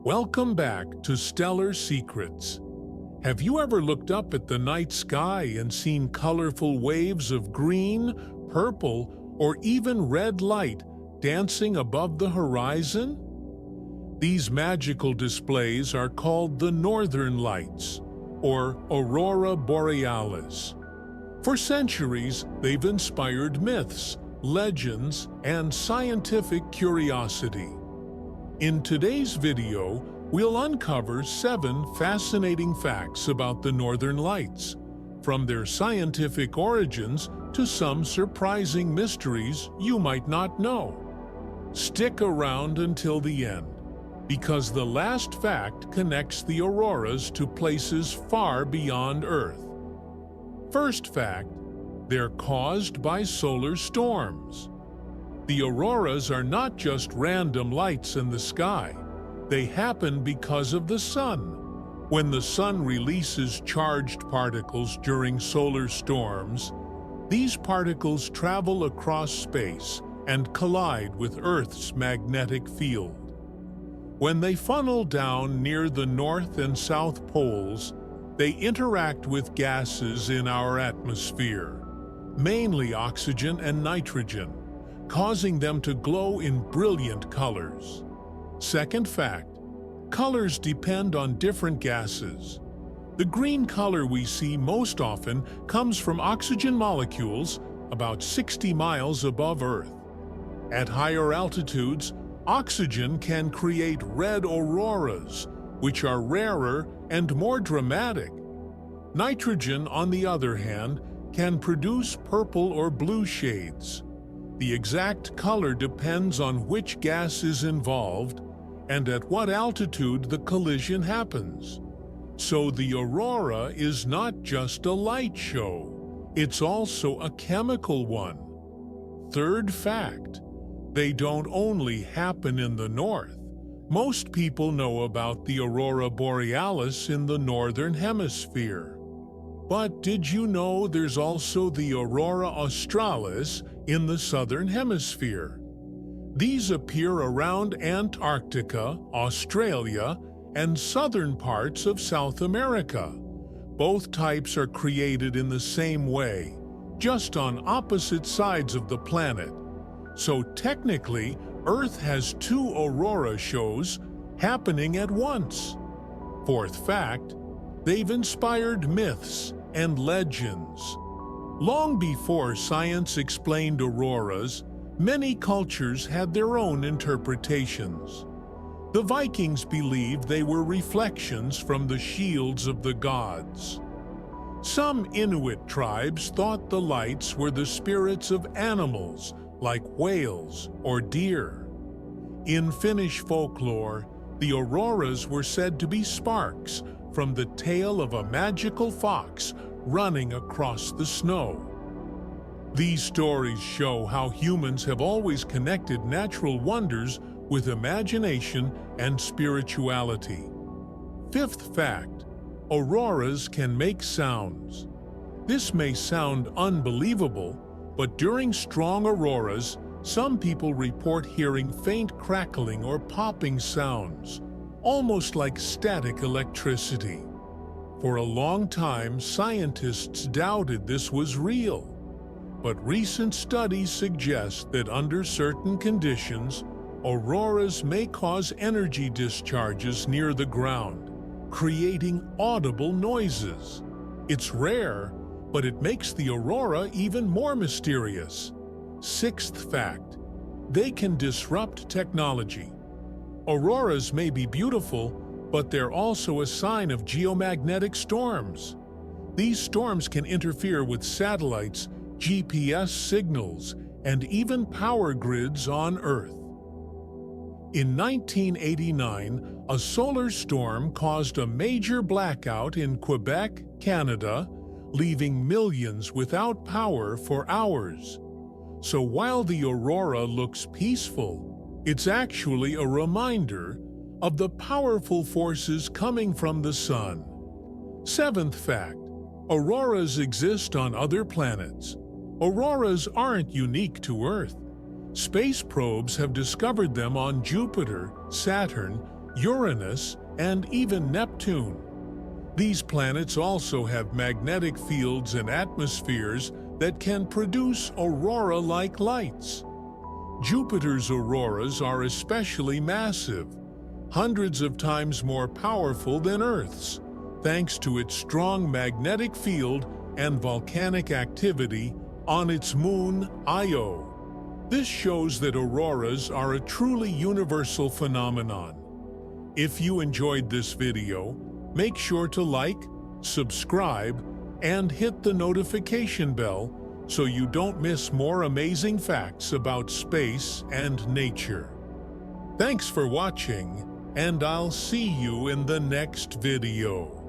Welcome back to Stellar Secrets. Have you ever looked up at the night sky and seen colorful waves of green, purple, or even red light dancing above the horizon? These magical displays are called the Northern Lights, or Aurora Borealis. For centuries, they've inspired myths, legends, and scientific curiosity. In today's video, we'll uncover 7 fascinating facts about the Northern Lights, from their scientific origins to some surprising mysteries you might not know. Stick around until the end, because the last fact connects the auroras to places far beyond Earth. First fact, they're caused by solar storms. The auroras are not just random lights in the sky. They happen because of the sun. When the sun releases charged particles during solar storms, these particles travel across space and collide with Earth's magnetic field. When they funnel down near the North and South poles, they interact with gases in our atmosphere, mainly oxygen and nitrogen, causing them to glow in brilliant colors. Second fact, colors depend on different gases. The green color we see most often comes from oxygen molecules about 60 miles above Earth. At higher altitudes, oxygen can create red auroras, which are rarer and more dramatic. Nitrogen, on the other hand, can produce purple or blue shades. The exact color depends on which gas is involved and at what altitude the collision happens. So the aurora is not just a light show, it's also a chemical one. Third fact, they don't only happen in the north. Most people know about the Aurora Borealis in the northern hemisphere. But did you know there's also the Aurora australis in the southern hemisphere? These appear around Antarctica, Australia, and southern parts of South America. Both types are created in the same way, just on opposite sides of the planet. So technically, Earth has 2 aurora shows happening at once. Fourth fact, they've inspired myths and legends. Long before science explained auroras, many cultures had their own interpretations. The Vikings believed they were reflections from the shields of the gods. Some Inuit tribes thought the lights were the spirits of animals like whales or deer. In Finnish folklore, the auroras were said to be sparks from the tail of a magical fox running across the snow. These stories show how humans have always connected natural wonders with imagination and spirituality. Fifth fact, auroras can make sounds. This may sound unbelievable, but during strong auroras, some people report hearing faint crackling or popping sounds, almost like static electricity. For a long time, scientists doubted this was real. But recent studies suggest that under certain conditions, auroras may cause energy discharges near the ground, creating audible noises. It's rare, but it makes the aurora even more mysterious. Sixth fact, they can disrupt technology. Auroras may be beautiful, but they're also a sign of geomagnetic storms. These storms can interfere with satellites, GPS signals, and even power grids on Earth. In 1989, a solar storm caused a major blackout in Quebec, Canada, leaving millions without power for hours. So while the aurora looks peaceful, it's actually a reminder of the powerful forces coming from the sun. Seventh fact, auroras exist on other planets. Auroras aren't unique to Earth. Space probes have discovered them on Jupiter, Saturn, Uranus, and even Neptune. These planets also have magnetic fields and atmospheres that can produce aurora-like lights. Jupiter's auroras are especially massive, hundreds of times more powerful than Earth's, thanks to its strong magnetic field and volcanic activity on its moon, Io. This shows that auroras are a truly universal phenomenon. If you enjoyed this video, make sure to like, subscribe, and hit the notification bell so you don't miss more amazing facts about space and nature. Thanks for watching, and I'll see you in the next video.